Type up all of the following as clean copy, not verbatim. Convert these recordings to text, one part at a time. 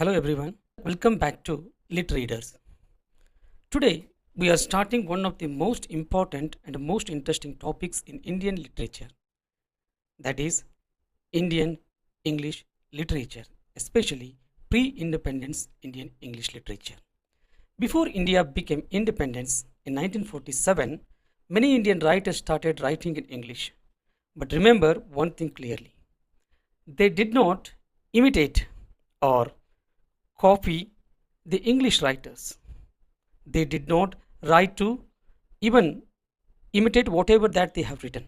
Hello everyone, welcome back to Lit Readers. Today we are starting one of the most important and most interesting topics in Indian literature, that is Indian English literature, especially pre-independence Indian English literature. Before India became independence in 1947, many Indian writers started writing in English. But remember one thing clearly, they did not imitate or copy the English writers. They did not write to even imitate whatever that they have written.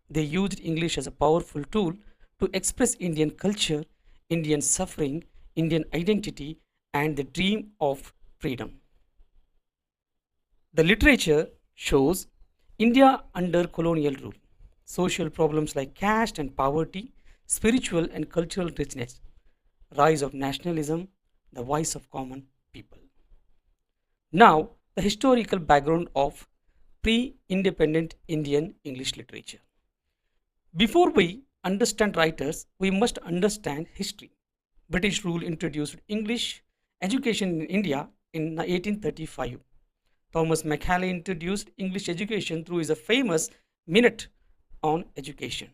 They used English as a powerful tool to express Indian culture, Indian suffering, Indian identity, and the dream of freedom. The literature shows India under colonial rule, social problems like caste and poverty, spiritual and cultural richness, rise of nationalism, the voice of common people. Now, the historical background of pre independent Indian English literature. Before we understand writers, we must understand history. British rule introduced English education in India in 1835. Thomas Macaulay introduced English education through his famous Minute on Education.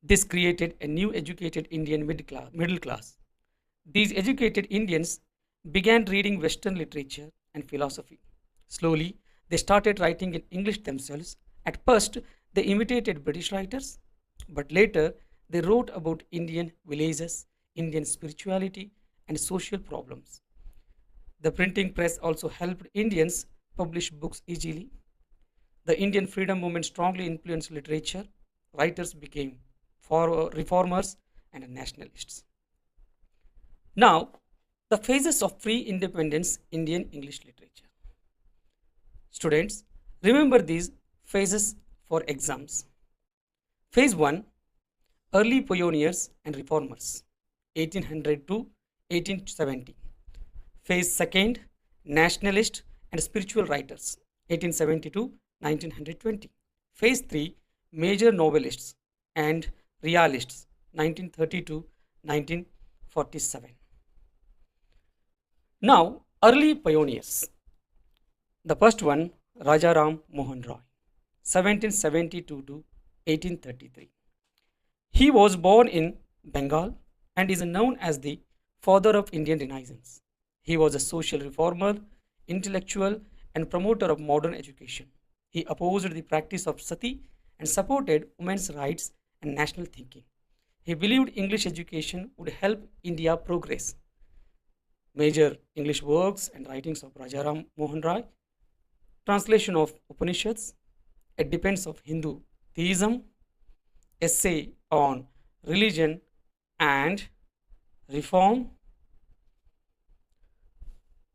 This created a new educated Indian middle class. These educated Indians began reading Western literature and philosophy. Slowly, they started writing in English themselves. At first, they imitated British writers, but later they wrote about Indian villages, Indian spirituality, and social problems. The printing press also helped Indians publish books easily. The Indian freedom movement strongly influenced literature. Writers became reformers and nationalists. Now, the phases of pre-independence Indian English literature. Students, remember these phases for exams. Phase 1, early pioneers and reformers, 1800 to 1870. Phase 2nd, nationalist and spiritual writers, 1870 to 1920. Phase 3, major novelists and realists, 1930 to 1947. Now, early pioneers. The first one, Raja Ram Mohan Roy, 1772 to 1833. He was born in Bengal and is known as the father of Indian Renaissance. He was a social reformer, intellectual, and promoter of modern education. He opposed the practice of sati and supported women's rights and national thinking. He believed English education would help India progress. Major English works and writings of Raja Ram Mohan Roy, translation of Upanishads, A Defense of Hindu Theism, essay on religion and reform,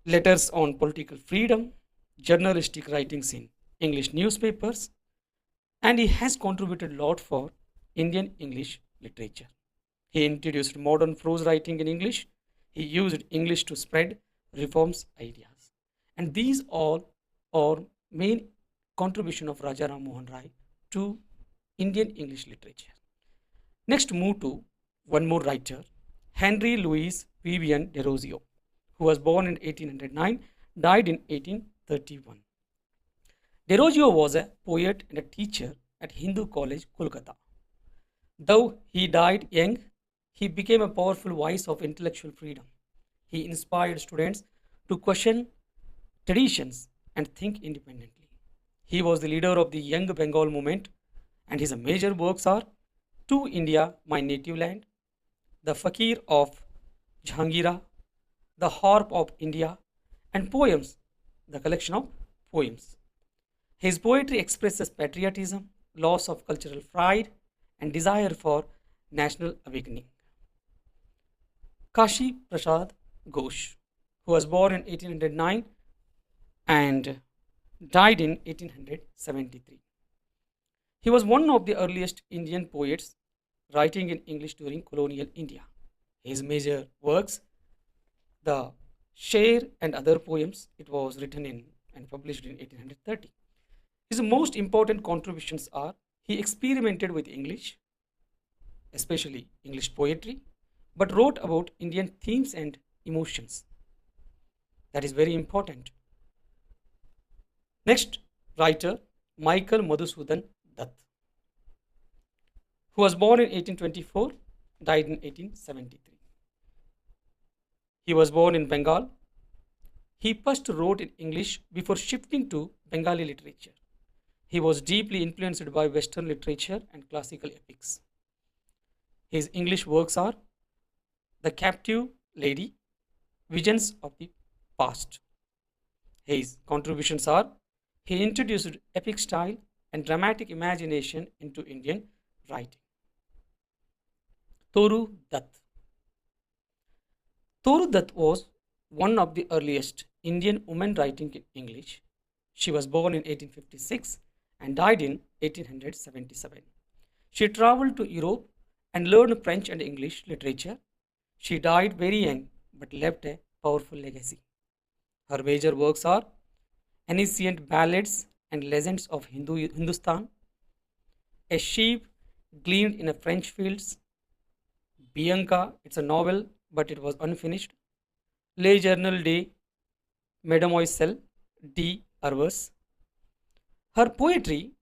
letters on political freedom, journalistic writings in English newspapers, and he has contributed a lot for Indian English literature. He introduced modern prose writing in English. He used English to spread reforms ideas. And these all are main contribution of Raja Ram Mohan Roy to Indian English literature. Next, move to one more writer, Henry Louis Vivian Derozio, who was born in 1809, died in 1831. Derozio was a poet and a teacher at Hindu College, Kolkata. Though he died young, he became a powerful voice of intellectual freedom. He inspired students to question traditions and think independently. He was the leader of the Young Bengal movement, and his major works are To India, My Native Land, The Fakir of Jhangira, The Harp of India, and Poems, the collection of poems. His poetry expresses patriotism, loss of cultural pride, and desire for national awakening. Kashi Prasad Ghosh, who was born in 1809 and died in 1873. He was one of the earliest Indian poets writing in English during colonial India. His major works, the Sher and other poems, it was written in and published in 1830. His most important contributions are he experimented with English, especially English poetry, but wrote about Indian themes and emotions. That is very important. Next writer, Michael Madhusudan Dutt, who was born in 1824, died in 1873. He was born in Bengal. He first wrote in English before shifting to Bengali literature. He was deeply influenced by Western literature and classical epics. His English works are The Captive Lady, Visions of the Past. His contributions are he introduced epic style and dramatic imagination into Indian writing. Toru Dutt. Toru Dutt was one of the earliest Indian women writing in English. She was born in 1856 and died in 1877. She traveled to Europe and learned French and English literature. She died very young but left a powerful legacy. Her major works are Ancient Ballads and Legends of Hindustan, A Sheep Gleaned in a French Fields, Bianca, it's a novel but it was unfinished, Le Journal de Mademoiselle D. Arvers. Her poetry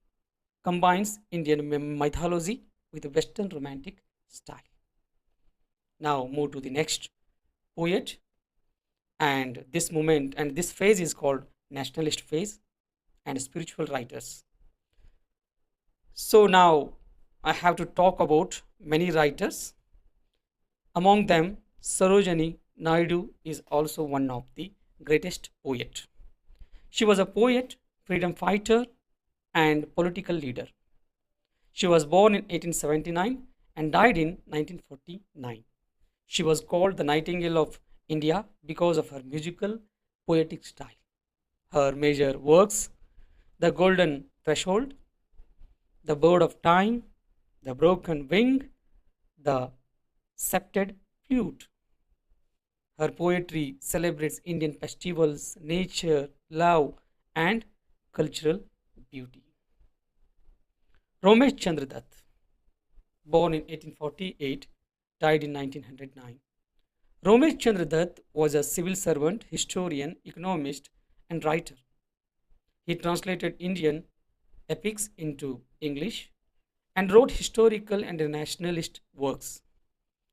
combines Indian mythology with Western romantic style. Now move to the next poet, and this phase is called nationalist phase and spiritual writers. So now I have to talk about many writers. Among them, Sarojini Naidu is also one of the greatest poet. She was a poet, freedom fighter, and political leader. She was born in 1879 and died in 1949. She was called the Nightingale of India because of her musical, poetic style. Her major works, The Golden Threshold, The Bird of Time, The Broken Wing, The Sceptred Flute. Her poetry celebrates Indian festivals, nature, love, and cultural beauty. Ramesh Chandra Dutt, born in 1848, died in 1909. Ramesh Chandra Dutt was a civil servant, historian, economist, and writer. He translated Indian epics into English and wrote historical and nationalist works.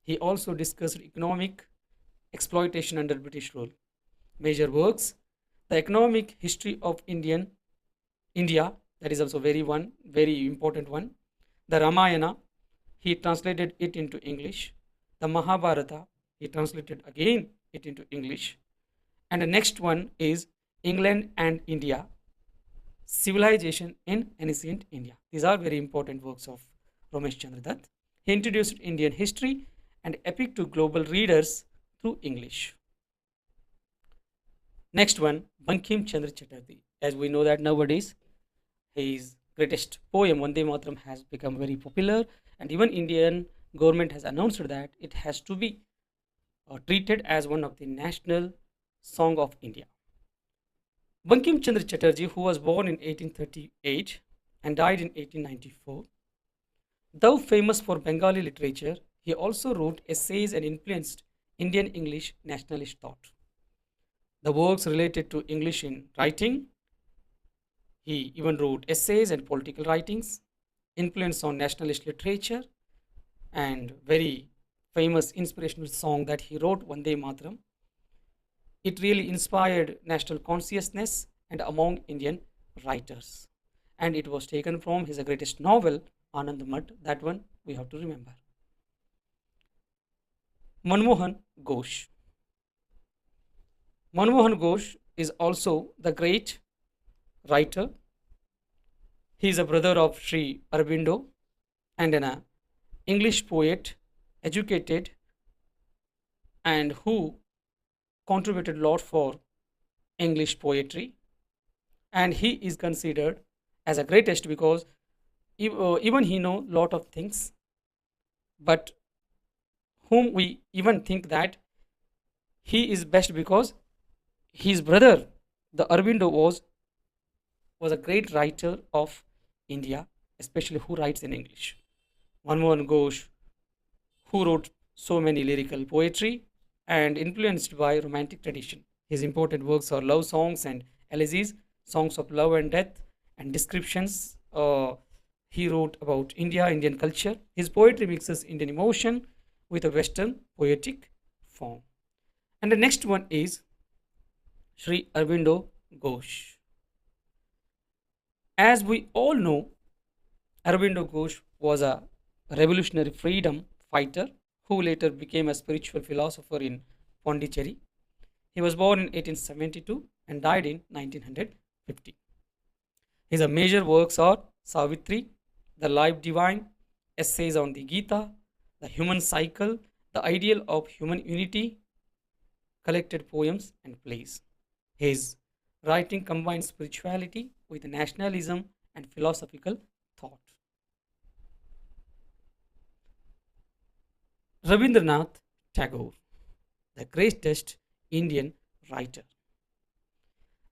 He also discussed economic exploitation under British rule. Major works, The Economic History of India, that is also very important one. The Ramayana, he translated it into English. The Mahabharata, he translated again it into English. And the next one is England and India, Civilization in Ancient India. These are very important works of Ramesh Chandra Dutt. He introduced Indian history and epic to global readers through English. Next one, Bankim Chandra Chatterjee. As we know that nowadays, his greatest poem, Vande Mataram, has become very popular, and even Indian government has announced that it has to be treated as one of the national song of India. Bankim Chandra Chatterjee, who was born in 1838 and died in 1894, though famous for Bengali literature, he also wrote essays and influenced Indian English nationalist thought. The works related to English in writing, he even wrote essays and political writings, influence on nationalist literature, and very famous inspirational song that he wrote, Vande Mataram. It really inspired national consciousness and among Indian writers. And it was taken from his greatest novel, Anand Mat. That one we have to remember. Manmohan Ghosh. Manmohan Ghosh is also the great writer. He is a brother of Sri Aurobindo and an English poet, educated, and who contributed a lot for English poetry. And he is considered as a greatest because even he know lot of things, but whom we even think that he is best because his brother, the Aurobindo, was a great writer of India, especially who writes in English. Manmohan Ghosh, who wrote so many lyrical poetry and influenced by romantic tradition. His important works are love songs and elegies, songs of love and death, and descriptions. He wrote about India, Indian culture. His poetry mixes Indian emotion with a Western poetic form. And the next one is Sri Aurobindo Ghosh. As we all know, Aurobindo Ghosh was a revolutionary freedom fighter who later became a spiritual philosopher in Pondicherry. He was born in 1872 and died in 1950. His major works are Savitri, The Life Divine, Essays on the Gita, The Human Cycle, The Ideal of Human Unity, collected poems and plays. His writing combines spirituality with nationalism and philosophical thought. Rabindranath Tagore, the greatest Indian writer.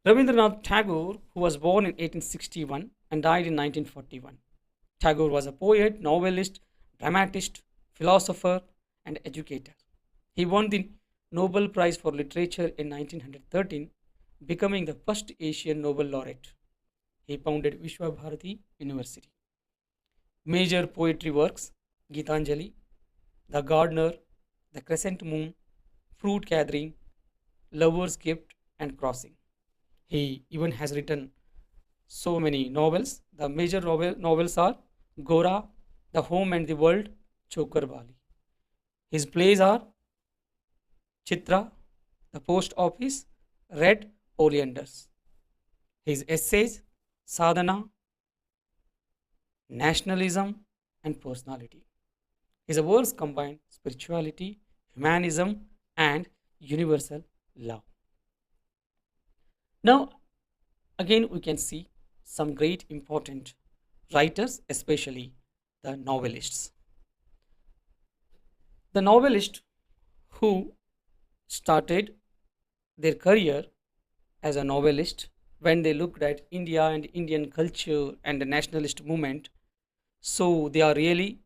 Rabindranath Tagore, who was born in 1861 and died in 1941. Tagore was a poet, novelist, dramatist, philosopher, and educator. He won the Nobel Prize for Literature in 1913, becoming the first Asian Nobel laureate. He founded Vishwa Bharati University. Major poetry works: Gitanjali, The Gardener, The Crescent Moon, Fruit Gathering, Lover's Gift, and Crossing. He even has written so many novels. The major novels are Gora, The Home and the World, Chokar Bali. His plays are Chitra, The Post Office, Red Oleanders. His essays, Sadhana, Nationalism, and Personality. His works combine spirituality, humanism, and universal love. Now, again, we can see some great important writers, especially the novelists. The novelist who started their career as a novelist when they looked at India and Indian culture and the nationalist movement, so they are really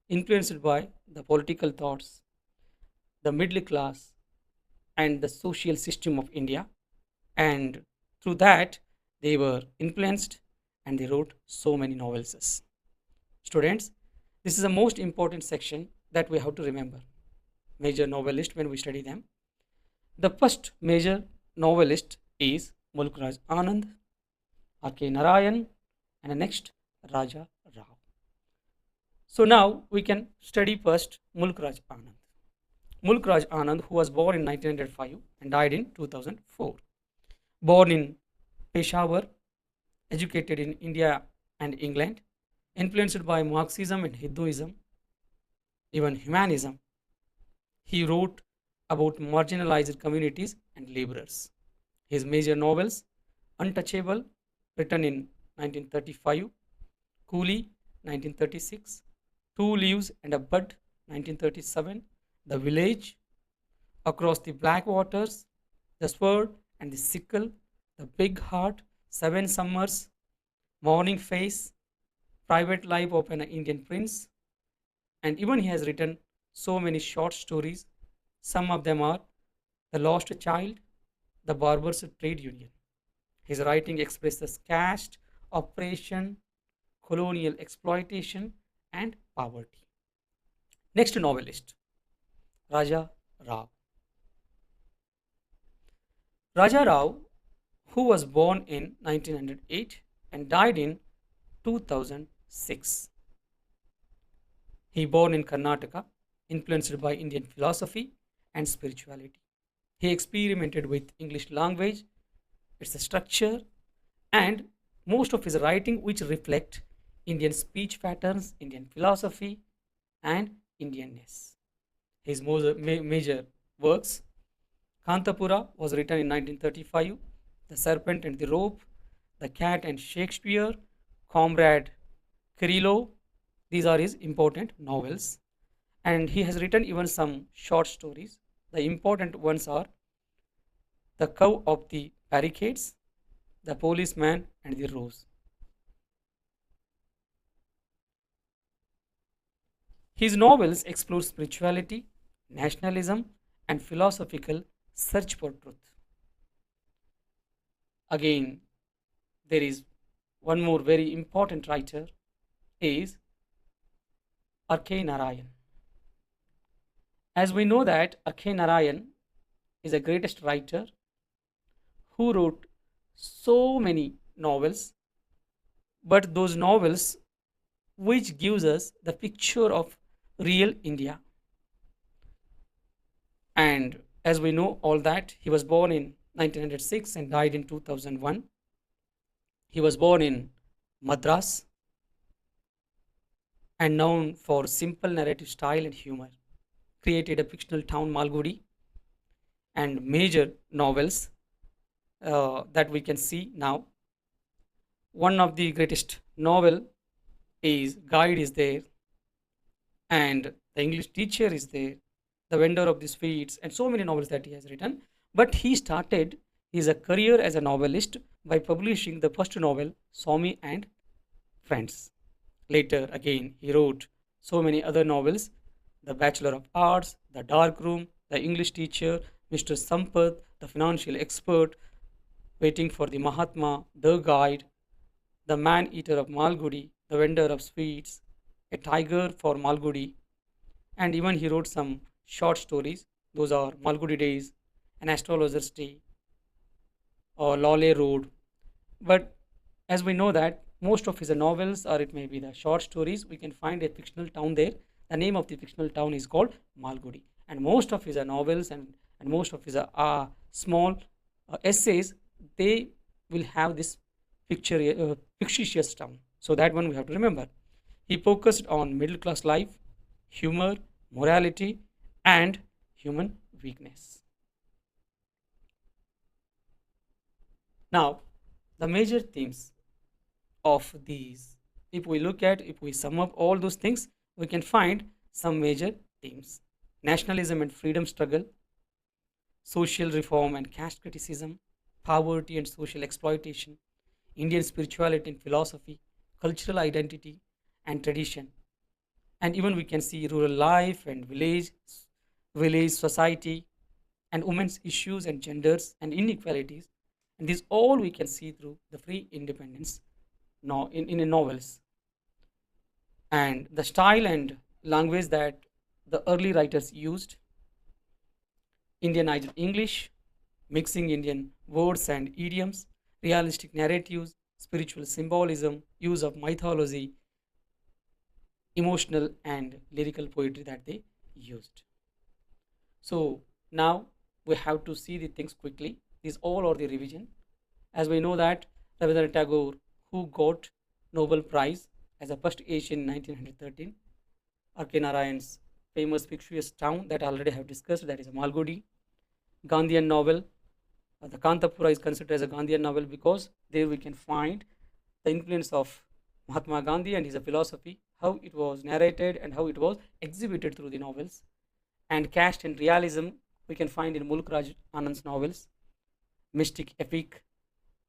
influenced by the political thoughts, the middle class, and the social system of India, and through that they were influenced and they wrote so many novels. Students, this is the most important section that we have to remember. Major novelist when we study them. The first major novelist is Mulk Raj Anand, R.K. Narayan, and the next Raja Rao. So now we can study first Mulk Raj Anand. Mulk Raj Anand, who was born in 1905 and died in 2004. Born in Peshawar, educated in India and England, influenced by Marxism and Hinduism, even humanism. He wrote about marginalized communities and laborers. His major novels, Untouchable, written in 1935, Coolie, 1936, Two Leaves and a Bud, 1937, The Village, Across the Black Waters, The Sword and the Sickle, The Big Heart, Seven Summers, Morning Face, Private Life of an Indian Prince, and even he has written so many short stories. Some of them are The Lost Child, The Barbers Trade Union. His writing expresses caste, oppression, colonial exploitation, and poverty. Next novelist, Raja Rao. Raja Rao, who was born in 1908 and died in 2006. He born in Karnataka, influenced by Indian philosophy and spirituality. He experimented with English language, its structure, and most of his writing which reflect Indian speech patterns, Indian philosophy, and Indianness. His major works, Kantapura was written in 1935, The Serpent and the Rope, The Cat and Shakespeare, Comrade Kirillo. These are his important novels. And he has written even some short stories. The important ones are The Cow of the Barricades, The Policeman and the Rose. His novels explore spirituality, nationalism, and philosophical search for truth. Again, there is one more very important writer is R.K. Narayan. As we know that R.K. Narayan is the greatest writer who wrote so many novels, but those novels which gives us the picture of real India. And as we know all that, he was born in 1906 and died in 2001. He was born in Madras and known for simple narrative style and humor. Created a fictional town Malgudi and major novels that we can see now. One of the greatest novel is Guide is there, and the English teacher is there, the vendor of the sweets, and so many novels that he has written. But he started his career as a novelist by publishing the first novel, Swami and Friends. Later, again, he wrote so many other novels, The Bachelor of Arts, The Dark Room, The English Teacher, Mr. Sampath, The Financial Expert, Waiting for the Mahatma, The Guide, The Man Eater of Malgudi, The Vendor of Sweets, A Tiger for Malgudi, and even he wrote some short stories. Those are Malgudi Days, An Astrologer's Day, or Lawley Road. But as we know that most of his novels, or it may be the short stories, we can find a fictional town there. The name of the fictional town is called Malgudi. And most of his novels and most of his small essays, they will have this fictitious town. So that one we have to remember. He focused on middle class life, humor, morality, and human weakness. Now, the major themes of these, if we sum up all those things, we can find some major themes: nationalism and freedom struggle, social reform and caste criticism, poverty and social exploitation, Indian spirituality and philosophy, cultural identity and tradition, and even we can see rural life and village society, and women's issues and genders and inequalities. And these all we can see through the free independence now in novels. And the style and language that the early writers used: Indianized English, mixing Indian words and idioms, realistic narratives, spiritual symbolism, use of mythology, emotional and lyrical poetry that they used. So now we have to see the things quickly. These all are the revision. As we know that Rabindranath Tagore, who got Nobel Prize as a first Asian in 1913, R.K. Narayan's famous fictitious town that I already have discussed, that is Malgudi, Gandhian novel. The Kantapura is considered as a Gandhian novel because there we can find the influence of Mahatma Gandhi and his philosophy, how it was narrated and how it was exhibited through the novels. And caste and realism we can find in Mulk Raj Anand's novels, mystic epic,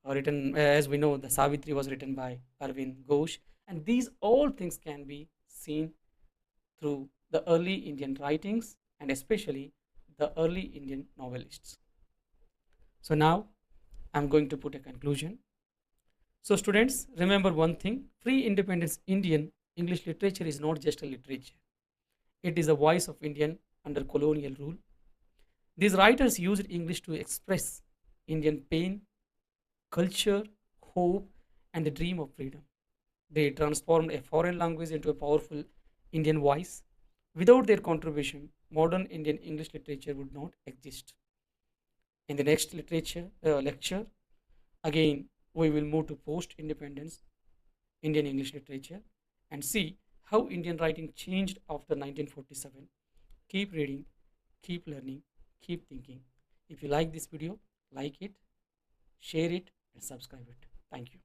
written as we know, the Savitri was written by Arvind Ghosh, and these all things can be seen through the early Indian writings and especially the early Indian novelists. So now I'm going to put a conclusion. So students, remember one thing: pre-independence Indian English literature is not just a literature. It is a voice of Indian under colonial rule. These writers used English to express Indian pain, culture, hope, and the dream of freedom. They transformed a foreign language into a powerful Indian voice. Without their contribution, modern Indian English literature would not exist. In the next lecture, again, we will move to post-independence Indian English literature and see how Indian writing changed after 1947. Keep reading, keep learning, keep thinking. If you like this video, like it, share it, and subscribe it. Thank you.